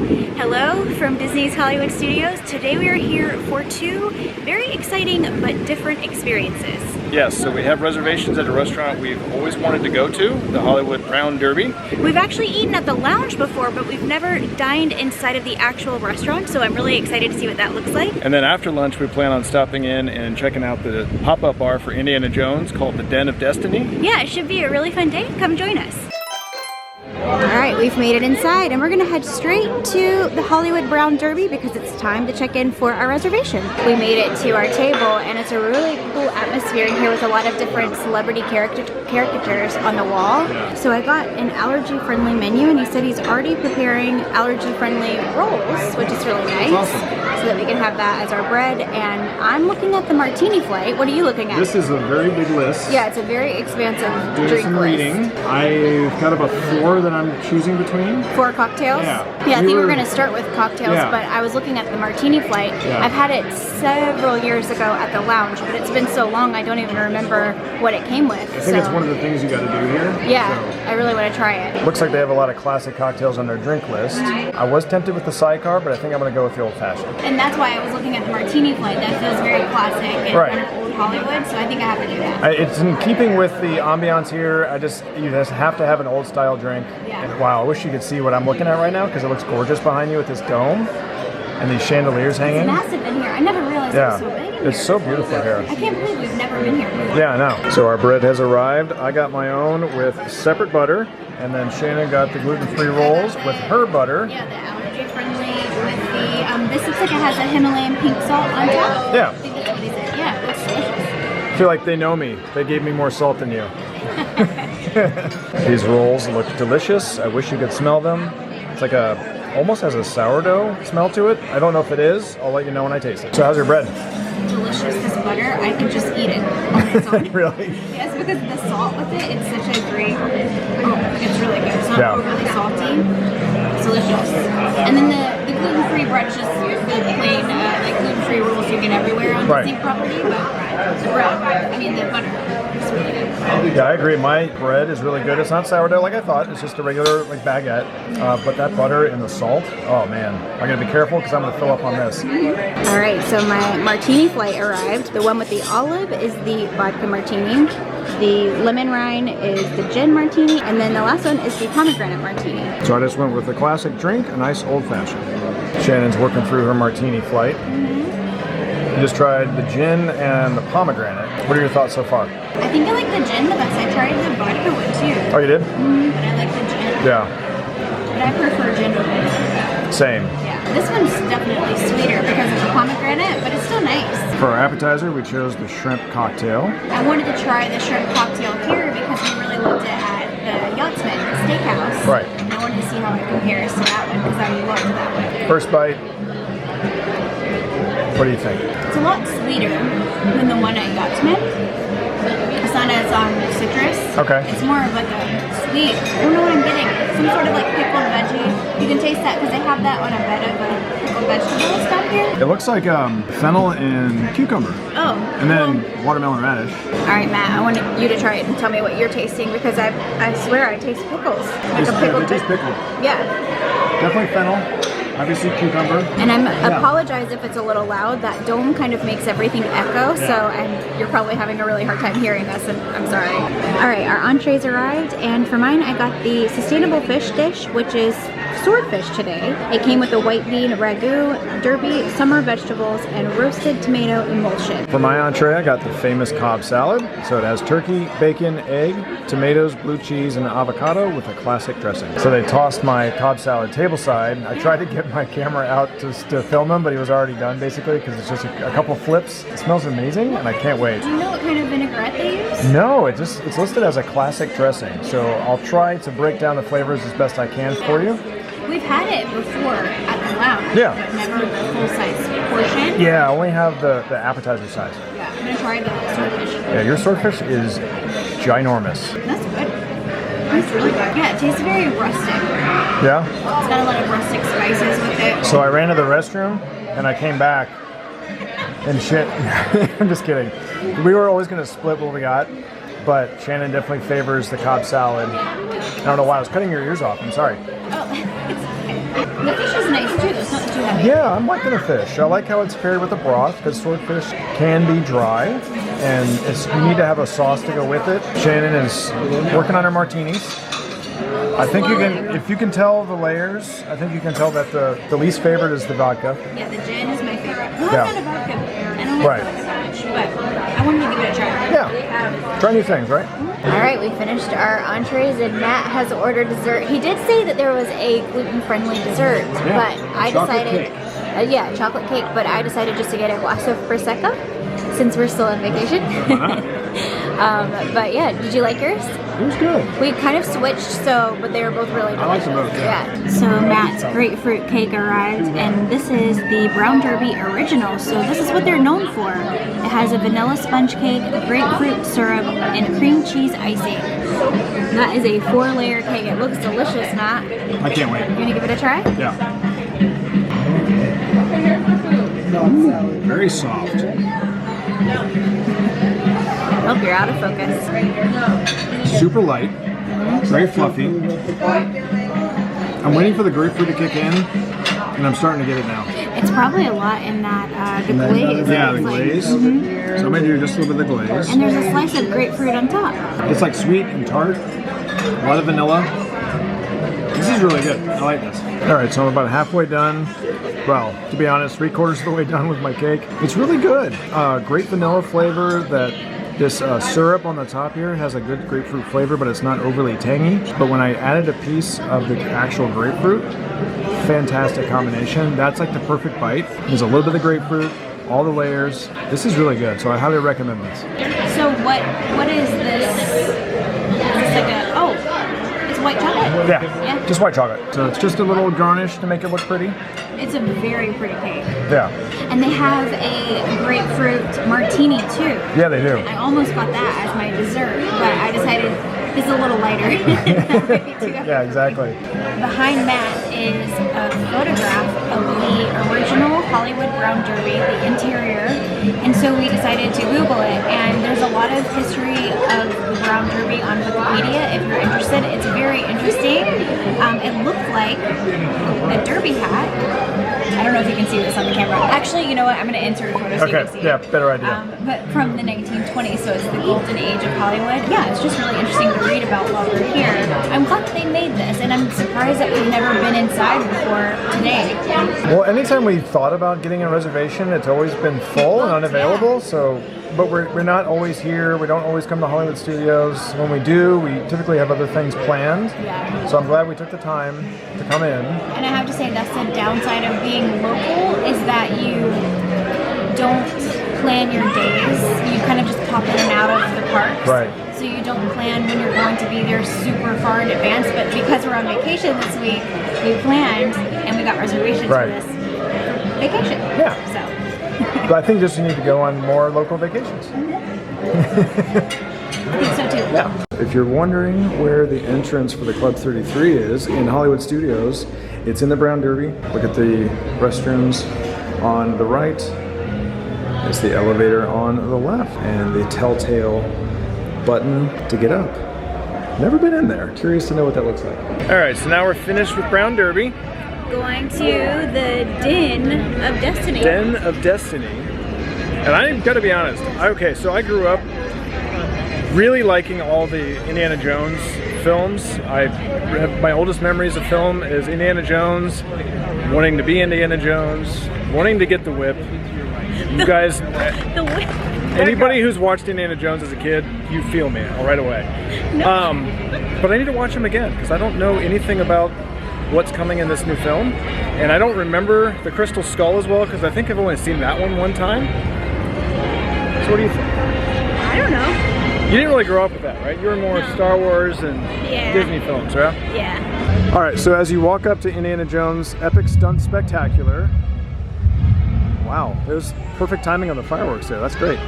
Hello from Disney's Hollywood Studios. Today we are here for two very exciting but different experiences. Yes, so we have reservations at a restaurant we've always wanted to go to, the Hollywood Brown Derby. We've actually eaten at the lounge before, but we've never dined inside of the actual restaurant, so I'm really excited to see what that looks like. And then after lunch we plan on stopping in and checking out the pop-up bar for Indiana Jones called the Den of Destiny. Yeah, it should be a really fun day. Come join us. Alright, we've made it inside and we're gonna head straight to the Hollywood Brown Derby because it's time to check in for our reservation. We made it to our table and it's a really cool atmosphere in here with a lot of different celebrity caricatures on the wall. So I got an allergy-friendly menu and he said he's already preparing allergy-friendly rolls, which is really nice. Awesome. So that we can have that as our bread. And I'm looking at the martini flight. What are you looking at? This is a very big list. Yeah, it's a very expansive Doing drink some list. reading. I've got about 4 that I'm choosing between. 4 cocktails? Yeah. Yeah, I think we're gonna start with cocktails, Yeah. but I was looking at the martini flight. Yeah. I've had it several years ago at the lounge, but it's been so long I don't even remember what it came with. I think it's one of the things you got to do here. Yeah, So. I really want to try it. Looks like they have a lot of classic cocktails on their drink list. I was tempted with the sidecar, but I think I'm going to go with the old-fashioned. And that's why I was looking at the martini flight. That feels very classic and Right. kind of old Hollywood, so I think I have to do that. It's in keeping with the ambiance here. You just have to have an old-style drink. Yeah. And wow, I wish you could see what I'm looking at right now because it looks gorgeous behind you with this dome and these chandeliers hanging. It's massive in here. I never realized it was so big in here. It's so beautiful here. I can't believe we've never been here before. Yeah, I know. So our bread has arrived. I got my own with separate butter, and then Shannon got the gluten-free rolls with her butter. Yeah, the allergy-friendly with the, this looks like it has a Himalayan pink salt on top. Yeah. I think that's what he said. Yeah, it looks delicious. I feel like they know me. They gave me more salt than you. These rolls look delicious. I wish you could smell them. It's like almost has a sourdough smell to it. I don't know if it is. I'll let you know when I taste it. So how's your bread? Delicious. This butter, I could just eat it on its own. Really? Yes, because the salt with it, it's such a great, it's really good. It's not overly salty. It's delicious. And then the gluten-free bread is just the plain, like gluten-free rolls you get everywhere on Disney property, but the bread, the butter, it's really good. Yeah, I agree. My bread is really good. It's not sourdough like I thought. It's just a regular baguette. But that butter and the salt, oh man. I'm going to be careful because I'm going to fill up on this. All right, so my martini flight arrived. The one with the olive is the vodka martini. The lemon rind is the gin martini. And then the last one is the pomegranate martini. So I just went with a classic drink, a nice old-fashioned. Shannon's working through her martini flight. You just tried the gin and the pomegranate. What are your thoughts so far? I think I like the gin the best. I tried the vodka one too. Oh, you did? But I like the gin. Yeah. But I prefer gin over vodka. Same. Yeah. This one's definitely sweeter because of the pomegranate, but it's still nice. For our appetizer, we chose the shrimp cocktail. I wanted to try the shrimp cocktail here because we really loved it at the Yachtsman Steakhouse. Right. And I wanted to see how it compares to that one because I loved that one. First bite. What do you think? It's a lot sweeter than the one at Yachtsman. It's not as citrus. Okay. It's more of like a sweet, I don't know what I'm getting. Some sort of like pickled veggie. You can taste that because they have that on a bed of pickled vegetables down here. It looks like fennel and cucumber. Oh. And then watermelon radish. All right, Matt, I want you to try it and tell me what you're tasting because I swear I taste pickles. Like a pickled It tastes pickled. Yeah. Definitely fennel. Obviously cucumber. And I apologize if it's a little loud. That dome kind of makes everything echo, so you're probably having a really hard time hearing us, and I'm sorry. All right, our entrees arrived, and for mine, I got the sustainable fish dish, which is swordfish today. It came with a white bean ragu, derby, summer vegetables, and roasted tomato emulsion. For my entree, I got the famous Cobb salad. So it has turkey, bacon, egg, tomatoes, blue cheese, and avocado with a classic dressing. So they tossed my Cobb salad tableside. I tried to get my camera out to film him, but he was already done basically because it's just a couple flips. It smells amazing, and I can't wait. Do you know what kind of vinaigrette they use? No, it's listed as a classic dressing. So I'll try to break down the flavors as best I can for you. We've had it before at the lounge, Yeah. but never the full-size portion. Yeah, I only have the appetizer size. Yeah, I'm gonna try the swordfish. Yeah, your swordfish is ginormous. That's good. That's really good. Yeah, it tastes very rustic. Yeah? It's got a lot of rustic spices with it. So I ran to the restroom and I came back and shit. I'm just kidding. We were always gonna split what we got, but Shannon definitely favors the Cobb salad. I don't know why I was cutting your ears off. I'm sorry. Oh, it's okay. The fish is nice Yeah, I'm liking the fish. I like how it's paired with the broth because swordfish can be dry, and you need to have a sauce to go with it. Shannon is working on her martinis. I think you can, if you can tell the layers, I think you can tell that the least favorite is the vodka. Yeah, the gin is my favorite. Well, Yeah. I'm not a vodka. I don't like vodka that much, but I wanted to give it a try. Yeah, try new things, right? All right, we finished our entrees and Matt has ordered dessert. He did say that there was a gluten-friendly dessert, but I decided, yeah, chocolate cake, but I decided just to get a glass of Prosecco since we're still on vacation. But yeah, did you like yours? It was good. We kind of switched, but they were both really delicious. I like them both, yeah. So Matt's grapefruit cake arrived, and this is the Brown Derby original. So this is what they're known for. It has a vanilla sponge cake, grapefruit syrup, and cream cheese icing. That is a 4-layer cake. It looks delicious, Matt. I can't wait. You gonna give it a try? Yeah. Very soft. Oh, you're out of focus. Super light. Very fluffy. I'm waiting for the grapefruit to kick in, and I'm starting to get it now. It's probably a lot in that the glaze. Yeah, the glaze. So I'm going to do just a little bit of the glaze. And there's a slice of grapefruit on top. It's like sweet and tart. A lot of vanilla. This is really good. I like this. All right, so I'm about halfway done. Well, to be honest, 3/4 of the way done with my cake. It's really good. Great vanilla flavor. That this syrup on the top here has a good grapefruit flavor, but it's not overly tangy. But when I added a piece of the actual grapefruit, fantastic combination. That's like the perfect bite. There's a little bit of grapefruit, all the layers. This is really good, so I highly recommend this. So what is this? Is this like a, oh, it's white chocolate? Yeah, just white chocolate. So it's just a little garnish to make it look pretty. It's a very pretty cake. Yeah. And they have a grapefruit martini too. Yeah, they do. I almost got that as my dessert, but I decided this is a little lighter. Yeah, exactly. Behind Matt is a photograph of the original Hollywood Brown Derby, the interior, and so we decided to Google it, and there's a lot of history of the Brown Derby on Wikipedia if you're interested. It's very interesting. It looked like a derby hat. I don't know if you can see this on the camera. Actually, you know what? I'm going to insert a photo so you can see it. Yeah, better idea. But from the 1920s, so it's the golden age of Hollywood. Yeah, it's just really interesting to read about while we're here. I'm glad that they made this, and I'm surprised that we've never been inside before today. Well, anytime we've thought about getting a reservation, it's always been full and unavailable. So, but we're not always here. We don't always come to Hollywood Studios. When we do, we typically have other things planned. Yeah. So I'm glad we took the time to come in. And I have to say that's the downside of being local is that you don't plan your days. You kind of just pop in and out of the parks. Right. So you don't plan when you're going to be there super far in advance. But because we're on vacation this week, we planned and we got reservations for this vacation. Yeah. So. But I think just you need to go on more local vacations. I think so too. Yeah. If you're wondering where the entrance for the Club 33 is in Hollywood Studios, it's in the Brown Derby. Look at the restrooms on the right. It's the elevator on the left, and the telltale button to get up. Never been in there. Curious to know what that looks like. All right, so now we're finished with Brown Derby. Going to the Den of Destiny. Den of Destiny. And I've got to be honest. Okay, so I grew up really liking all the Indiana Jones films. I have my oldest memories of film is Indiana Jones, wanting to be Indiana Jones, wanting to get the whip. You guys, The whip. anybody who's watched Indiana Jones as a kid, you feel me right away. No. But I need to watch them again because I don't know anything about what's coming in this new film, and I don't remember the Crystal Skull as well because I think I've only seen that one time. So what do you think? I don't know. You didn't really grow up with that, right? You were more Star Wars and Disney films, right? Yeah. All right, so as you walk up to Indiana Jones Epic Stunt Spectacular, wow, there's perfect timing on the fireworks there. That's great.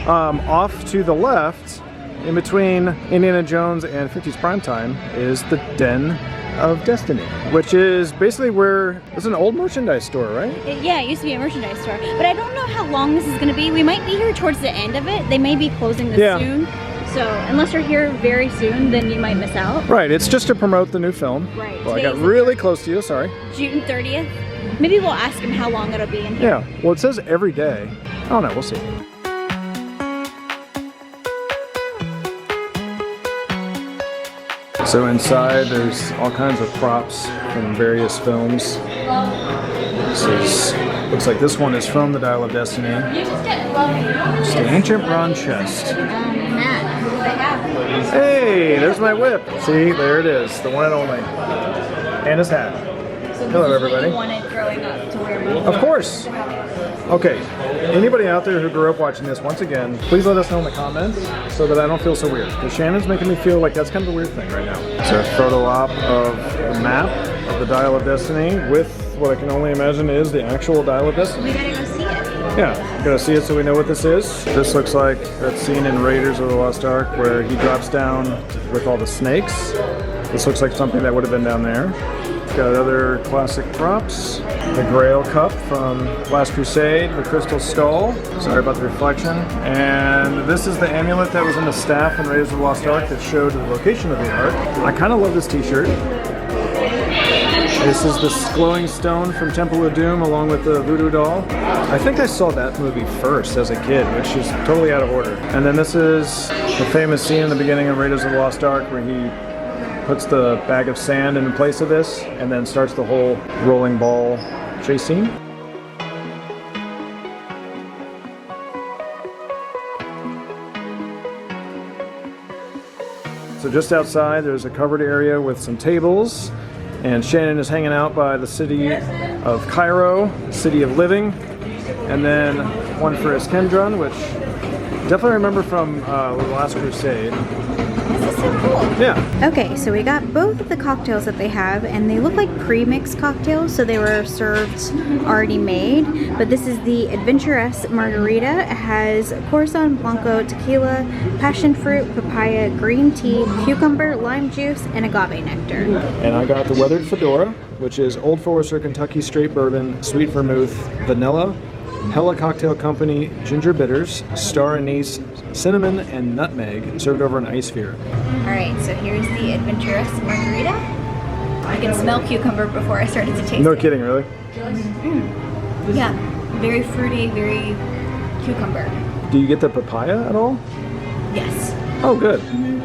Off to the left, in between Indiana Jones and 50s Primetime, is the Den of Destiny, which is basically where it's an old merchandise store, right? Yeah, it used to be a merchandise store, but I don't know how long this is going to be. We might be here towards the end of it. They may be closing this soon. So unless you're here very soon, then you might miss out. Right, it's just to promote the new film. Right. Well, I got really close to you, sorry. June 30th. Maybe we'll ask him how long it'll be in here. Yeah, well it says every day. Oh no, we'll see. So inside there's all kinds of props from various films. Looks like this one is from the Dial of Destiny. It's the ancient bronze chest. Matt, what do they have? Hey, there's my whip. See, there it is, the one and only. And his hat. Hello, everybody. You wanted growing up to wear both. Of course. Okay, anybody out there who grew up watching this, once again, please let us know in the comments so that I don't feel so weird. Because Shannon's making me feel like that's kind of a weird thing right now. It's a photo op of the map of the Dial of Destiny with what I can only imagine is the actual Dial of Destiny. We gotta go see it. Yeah, gotta see it so we know what this is. This looks like that scene in Raiders of the Lost Ark where he drops down with all the snakes. This looks like something that would have been down there. Got other classic props. The Grail Cup from Last Crusade, the Crystal Skull. Sorry about the reflection. And this is the amulet that was in the staff in Raiders of the Lost Ark that showed the location of the Ark. I kind of love this t-shirt. This is the glowing stone from Temple of Doom along with the voodoo doll. I think I saw that movie first as a kid, which is totally out of order. And then this is the famous scene in the beginning of Raiders of the Lost Ark where he puts the bag of sand in place of this and then starts the whole rolling ball chase scene. So just outside there's a covered area with some tables, and Shannon is hanging out by the city of Cairo, city of living, and then one for Iskendron, which definitely remember from the Last Crusade. This is so cool. Yeah. Okay, so we got both of the cocktails that they have, and they look like pre-mixed cocktails, so they were served already made. But this is the Adventurous Margarita. It has Corazon Blanco tequila, passion fruit, papaya, green tea, cucumber, lime juice, and agave nectar. And I got the Weathered Fedora, which is Old Forester Kentucky Straight Bourbon, Sweet Vermouth, Vanilla, Hella Cocktail Company, Ginger Bitters, Star Anise, Cinnamon, and Nutmeg, served over an ice sphere. Alright, so here's the Adventurous Margarita. I can smell cucumber before I started to taste it. No kidding, really? Yeah, very fruity, very cucumber. Do you get the papaya at all? Yes. Oh, good.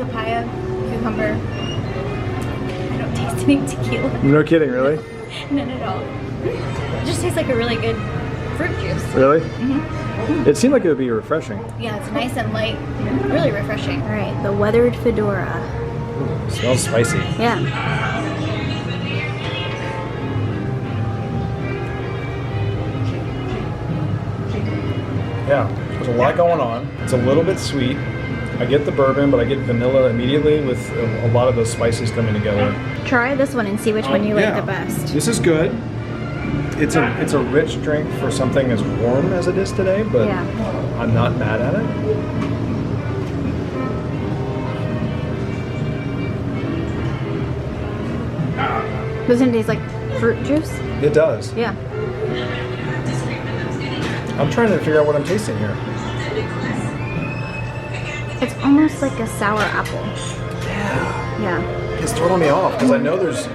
Papaya, cucumber. I don't taste any tequila. No kidding, really? None at all. It just tastes like a really good fruit juice. Really? It seemed like it would be refreshing. Yeah, it's nice and light. Really refreshing. Alright, the Weathered Fedora. Smells spicy. Yeah. Yeah, there's a lot going on. It's a little bit sweet. I get the bourbon, but I get vanilla immediately with a lot of those spices coming together. Try this one and see which one you like the best. This is good. It's a rich drink for something as warm as it is today, but Yeah. I'm not mad at it. Doesn't it taste like fruit juice? It does. Yeah. I'm trying to figure out what I'm tasting here. It's almost like a sour apple. Yeah. Yeah. It's throwing me off because I know there's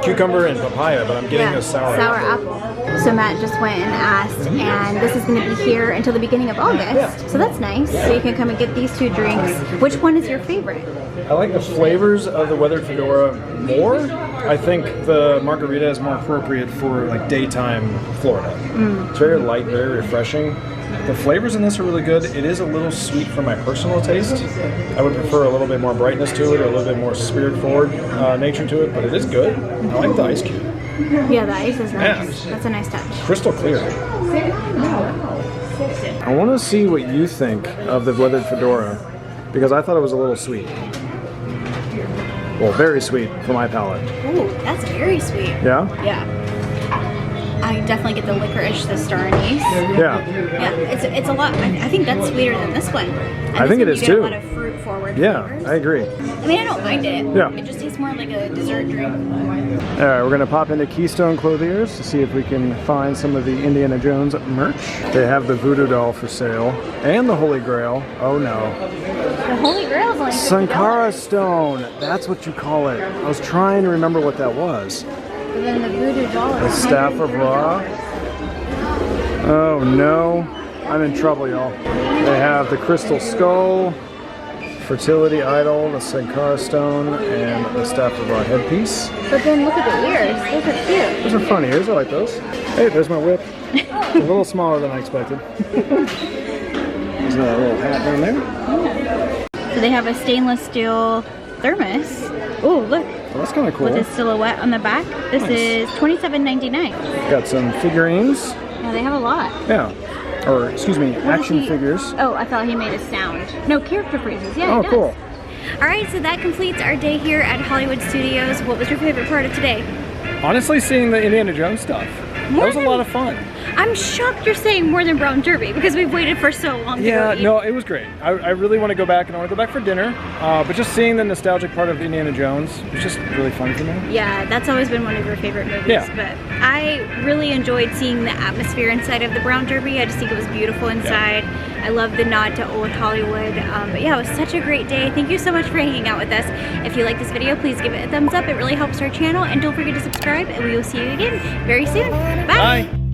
cucumber and papaya, but I'm getting a sour apple. So Matt just went and asked, and this is going to be here until the beginning of August. Yeah. So that's nice. So you can come and get these two drinks. Which one is your favorite? I like the flavors of the Weathered Fedora more. I think the margarita is more appropriate for like daytime Florida. It's very light, very refreshing. The flavors in this are really good. It is a little sweet for my personal taste. I would prefer a little bit more brightness to it, or a little bit more spirit-forward nature to it, but it is good. I like the ice cube. Yeah, the ice is nice. Yeah. That's a nice touch. Crystal clear. I want to see what you think of the Weathered Fedora, because I thought it was a little sweet. Well, very sweet for my palate. Ooh, that's very sweet. Yeah? Yeah. I definitely get the licorice, the star anise. Yeah. Yeah, it's a lot. I think that's sweeter than this one. And I think it this is one you too. get a lot of fruit forward Yeah, flavors. I agree. I mean, I don't mind it. Yeah. It just tastes more like a dessert drink. All right, we're gonna pop into Keystone Clothiers to see if we can find some of the Indiana Jones merch. They have the voodoo doll for sale and the Holy Grail. Oh no. The Holy Grail is only $50. Sankara stone, that's what you call it. I was trying to remember what that was. But then the voodoo doll The is Staff of Ra. Oh no, I'm in trouble, y'all. They have the Crystal Skull, Fertility Idol, the Sankara Stone, and the Staff of Ra headpiece. But then look at the ears. Those are cute. Those are fun ears, I like those. Hey, there's my whip. It's a little smaller than I expected. There's a little hat down there. So they have a stainless steel thermos. Oh, look. Well, that's kind of cool. With a silhouette on the back. This is $27.99. Got some figurines. Yeah, they have a lot. Yeah. Or, excuse me, action figures. Oh, I thought he made a sound. No, character phrases. Yeah, Oh, he does. cool. All right, so that completes our day here at Hollywood Studios. What was your favorite part of today? Honestly, seeing the Indiana Jones stuff. That was a lot of fun. I'm shocked you're saying more than Brown Derby because we've waited for so long. Yeah, no, it was great. I really want to go back, and I want to go back for dinner. But just seeing the nostalgic part of Indiana Jones was just really fun for me. Yeah, that's always been one of your favorite movies. Yeah. But I really enjoyed seeing the atmosphere inside of the Brown Derby. I just think it was beautiful inside. Yeah. I love the nod to old Hollywood. But yeah, it was such a great day. Thank you so much for hanging out with us. If you like this video, please give it a thumbs up. It really helps our channel. And don't forget to subscribe, and we will see you again very soon. Bye. Bye.